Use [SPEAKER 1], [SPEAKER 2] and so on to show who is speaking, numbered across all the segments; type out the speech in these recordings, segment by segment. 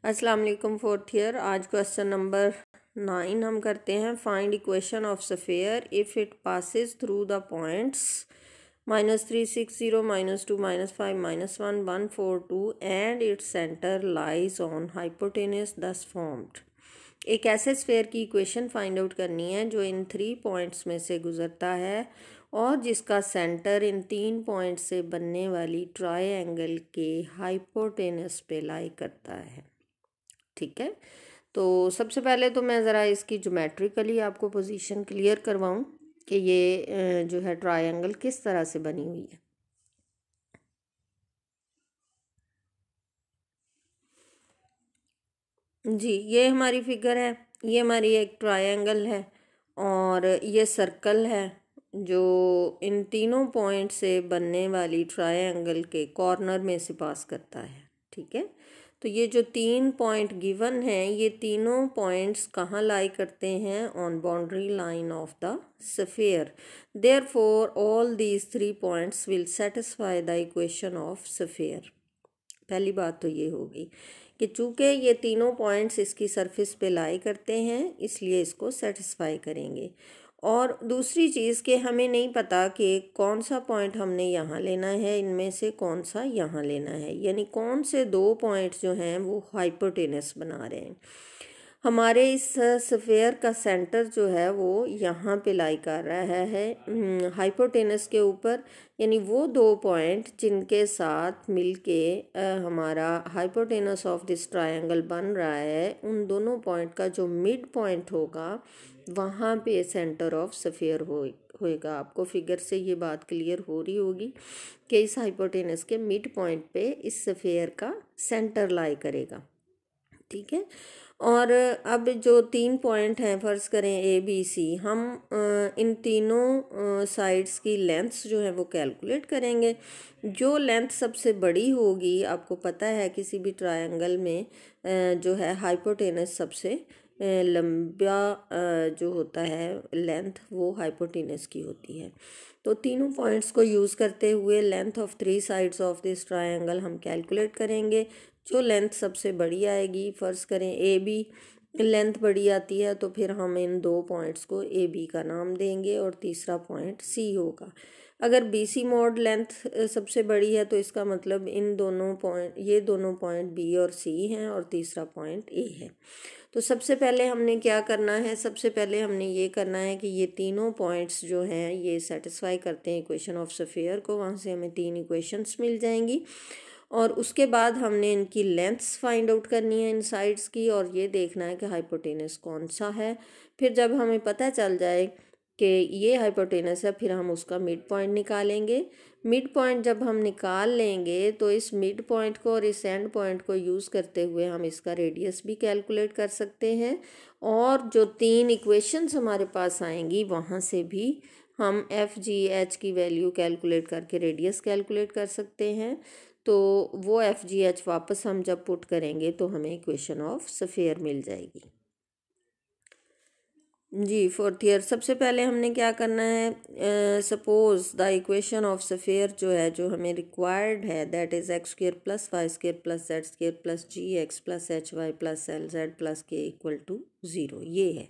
[SPEAKER 1] अस्सलाम वालेकुम fourth year. आज क्वेश्चन नंबर 9 हम करते हैं। Find equation of sphere if it passes through the points -360 -2 -5 -1 142 and its centre lies on hypotenuse दस फॉर्म्ड। एक ऐसे स्फीयर की इक्वेशन फाइंड आउट करनी है जो इन 3 पॉइंट्स में से गुजरता है और जिसका सेंटर इन 3 पॉइंट से बनने वाली ट्रायंगल के हाइपोटेनस पे लाई करता है। ठीक है, तो सबसे पहले तो मैं ज़रा इसकी ज्योमेट्रिकली आपको पोजीशन क्लियर करवाऊं कि ये जो है ट्रायंगल किस तरह से बनी हुई है। जी, ये हमारी फिगर है, ये हमारी एक ट्रायंगल है और ये सर्कल है जो इन तीनों पॉइंट से बनने वाली ट्रायंगल के कॉर्नर में से पास करता है। ठीक है, तो ये जो 3 पॉइंट गिवन हैं, ये तीनों पॉइंट्स कहाँ लाई करते हैं? On boundary line of the sphere. Therefore all these 3 points will satisfy the equation of sphere. पहली बात तो ये होगी कि चूंकि ये तीनों पॉइंट्स इसकी सरफेस पे लाई करते हैं इसलिए इसको सेटिस्फाई करेंगे। और दूसरी चीज़ कि हमें नहीं पता कि कौन सा पॉइंट हमने यहाँ लेना है, इनमें से कौन सा यहाँ लेना है, यानी कौन से 2 पॉइंट्स जो हैं वो हाइपोटेनस बना रहे हैं। हमारे इस स्फीयर का सेंटर जो है वो यहाँ पे लाई कर रहा है हाइपोटेनस के ऊपर, यानी वो 2 पॉइंट जिनके साथ मिलके हमारा हाइपोटेनस ऑफ दिस ट्रायंगल बन रहा है, उन दोनों पॉइंट का जो मिड पॉइंट होगा वहाँ पे सेंटर ऑफ स्फीयर होएगा। आपको फिगर से ये बात क्लियर हो रही होगी कि इस हाइपोटेनस के मिड पॉइंट पे इस स्फीयर का सेंटर लाई करेगा। ठीक है, और अब जो 3 पॉइंट हैं, फ़र्ज़ करें ए बी सी, हम इन तीनों साइड्स की लेंथ्स जो है वो कैलकुलेट करेंगे। जो लेंथ सबसे बड़ी होगी, आपको पता है किसी भी ट्रायंगल में जो है हाइपोटेनस सबसे लंबा जो होता है लेंथ वो हाइपोटेनस की होती है। तो तीनों पॉइंट्स को यूज़ करते हुए length of 3 sides of this triangle हम कैलकुलेट करेंगे। जो लेंथ सबसे बड़ी आएगी, फ़र्ज़ करें ए बी लेंथ बड़ी आती है, तो फिर हम इन 2 पॉइंट्स को ए बी का नाम देंगे और तीसरा पॉइंट सी होगा। अगर बी सी मोड लेंथ सबसे बड़ी है तो इसका मतलब इन दोनों पॉइंट, ये दोनों पॉइंट बी और सी हैं और तीसरा पॉइंट ए है। तो सबसे पहले हमने क्या करना है? सबसे पहले हमने ये करना है कि ये तीनों पॉइंट्स जो हैं ये सेटिस्फाई करते हैं इक्वेशन ऑफ स्फीयर को। वहाँ से हमें 3 इक्वेशंस मिल जाएंगी और उसके बाद हमने इनकी लेंथ्स फाइंड आउट करनी है इन साइड्स की, और ये देखना है कि हाइपोटेनस कौन सा है। फिर जब हमें पता चल जाए कि ये हाइपोटेनस है, फिर हम उसका मिड पॉइंट निकालेंगे। मिड पॉइंट जब हम निकाल लेंगे तो इस मिड पॉइंट को और इस एंड पॉइंट को यूज़ करते हुए हम इसका रेडियस भी कैलकुलेट कर सकते हैं, और जो 3 इक्वेशंस हमारे पास आएंगी वहाँ से भी हम एफ जी एच की वैल्यू कैलकुलेट करके रेडियस कैलकुलेट कर सकते हैं। तो वो एफ जी एच वापस हम जब पुट करेंगे तो हमें इक्वेशन ऑफ स्फीयर मिल जाएगी। जी, फोर्थ ईयर। सबसे पहले हमने क्या करना है? Suppose the equation of sphere जो है, जो हमें रिक्वायर्ड है, that is x square plus y square plus z square plus g x plus h y plus l z plus k equal to 0, ये है।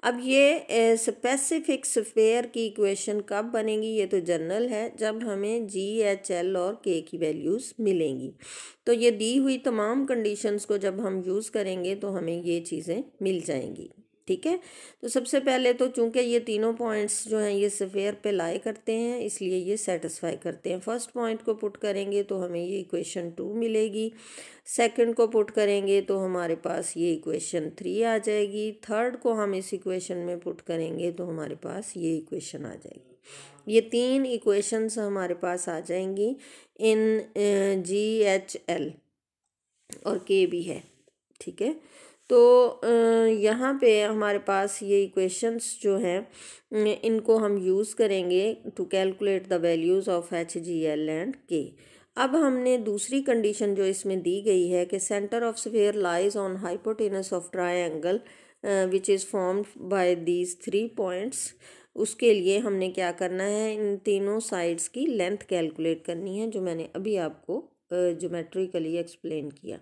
[SPEAKER 1] अब ये स्पेसिफिक स्फीयर की इक्वेशन कब बनेगी? ये तो जनरल है, जब हमें जी एच एल और के की वैल्यूज़ मिलेंगी। तो ये दी हुई तमाम कंडीशंस को जब हम यूज़ करेंगे तो हमें ये चीज़ें मिल जाएंगी। ठीक है, तो सबसे पहले तो चूंकि ये तीनों पॉइंट्स जो हैं ये स्फीयर पे लाई करते हैं इसलिए ये सेटिस्फाई करते हैं। फर्स्ट पॉइंट को पुट करेंगे तो हमें ये इक्वेशन 2 मिलेगी, सेकंड को पुट करेंगे तो हमारे पास ये इक्वेशन 3 आ जाएगी, थर्ड को हम इस इक्वेशन में पुट करेंगे तो हमारे पास ये इक्वेशन आ जाएगी। ये 3 इक्वेशंस हमारे पास आ जाएंगी इन जी एच एल और के भी है। ठीक है, तो यहाँ पे हमारे पास ये इक्वेशंस जो हैं इनको हम यूज़ करेंगे to calculate the values of h g l and k. अब हमने दूसरी कंडीशन जो इसमें दी गई है कि centre of sphere lies on hypotenuse of triangle which is formed by these 3 points, उसके लिए हमने क्या करना है? इन तीनों साइड्स की लेंथ कैलकुलेट करनी है, जो मैंने अभी आपको ज्योमेट्रिकली एक्सप्लेन किया।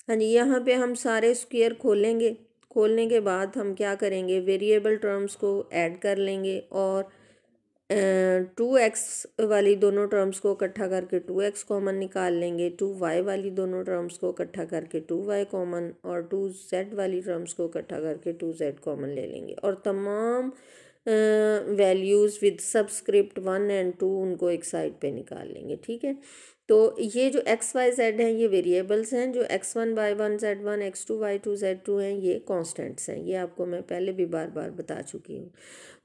[SPEAKER 1] हाँ जी, यहाँ पे हम सारे स्क्वायर खोलेंगे। खोलने के बाद हम क्या करेंगे, वेरिएबल टर्म्स को ऐड कर लेंगे और 2x वाली दोनों टर्म्स को इकट्ठा करके 2x कॉमन निकाल लेंगे। 2y वाली दोनों टर्म्स को इकट्ठा करके 2y कॉमन, और 2z वाली टर्म्स को इकट्ठा करके 2z कॉमन ले लेंगे और तमाम वैल्यूज़ विद सबस्क्रिप्ट 1 एंड 2 उनको एक साइड पे निकाल लेंगे। ठीक है, तो ये जो एक्स वाई जेड हैं ये वेरिएबल्स हैं, जो x1 y1 z1 x2 y2 z2 हैं ये कांस्टेंट्स हैं। ये आपको मैं पहले भी बार बार बता चुकी हूँ।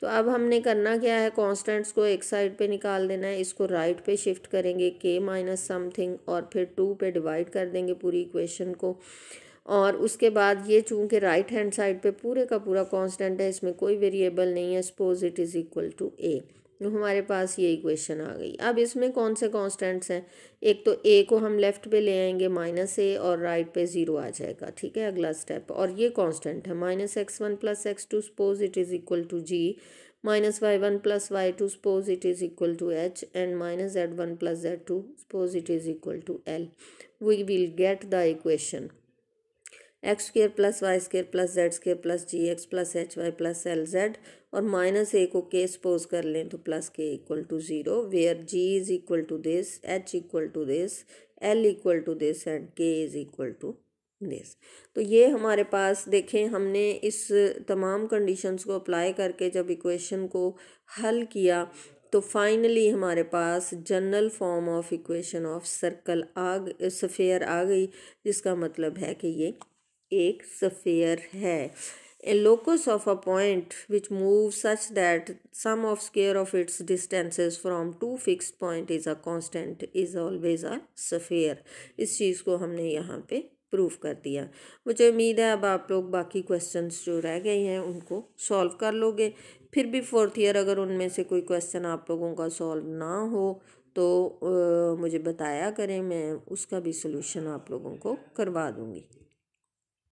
[SPEAKER 1] तो अब हमने करना क्या है, कांस्टेंट्स को एक साइड पे निकाल देना है। इसको राइट पे शिफ्ट करेंगे k माइनस समथिंग और फिर 2 पे डिवाइड कर देंगे पूरी इक्वेशन को। और उसके बाद ये चूंकि राइट हैंड साइड पे पूरे का पूरा कांस्टेंट है, इसमें कोई वेरिएबल नहीं है, suppose it is equal to a, तो हमारे पास ये इक्वेशन आ गई। अब इसमें कौन से कांस्टेंट्स हैं, एक तो a को हम लेफ़्ट पे ले आएंगे -a और राइट पे 0 आ जाएगा। ठीक है, अगला स्टेप, और ये कांस्टेंट है -x1 + x2 suppose it is equal to g, -y1 + y2 suppose it is equal to h and -z1 + z2 suppose it is equal to l। We will get the equation x² + y² + z² + gx + hy + lz, और -a को k suppose कर लें तो +k = 0, where g is equal to this, h equal to this, l equal to this and k is equal to this. तो ये हमारे पास देखें, हमने इस तमाम कंडीशंस को अप्लाई करके जब इक्वेशन को हल किया तो फाइनली हमारे पास general form of equation of circle sphere आ गई, जिसका मतलब है कि ये एक स्फीयर है। A locus of a point which moves such that sum of square of its distances from two fixed point is a constant is always a sphere। इस चीज़ को हमने यहाँ पे प्रूफ कर दिया। मुझे उम्मीद है अब आप लोग बाकी क्वेश्चंस जो रह गए हैं उनको सॉल्व कर लोगे। फिर भी फोर्थ ईयर अगर उनमें से कोई क्वेश्चन आप लोगों का सॉल्व ना हो तो मुझे बताया करें, मैं उसका भी सलूशन आप लोगों को करवा दूँगी।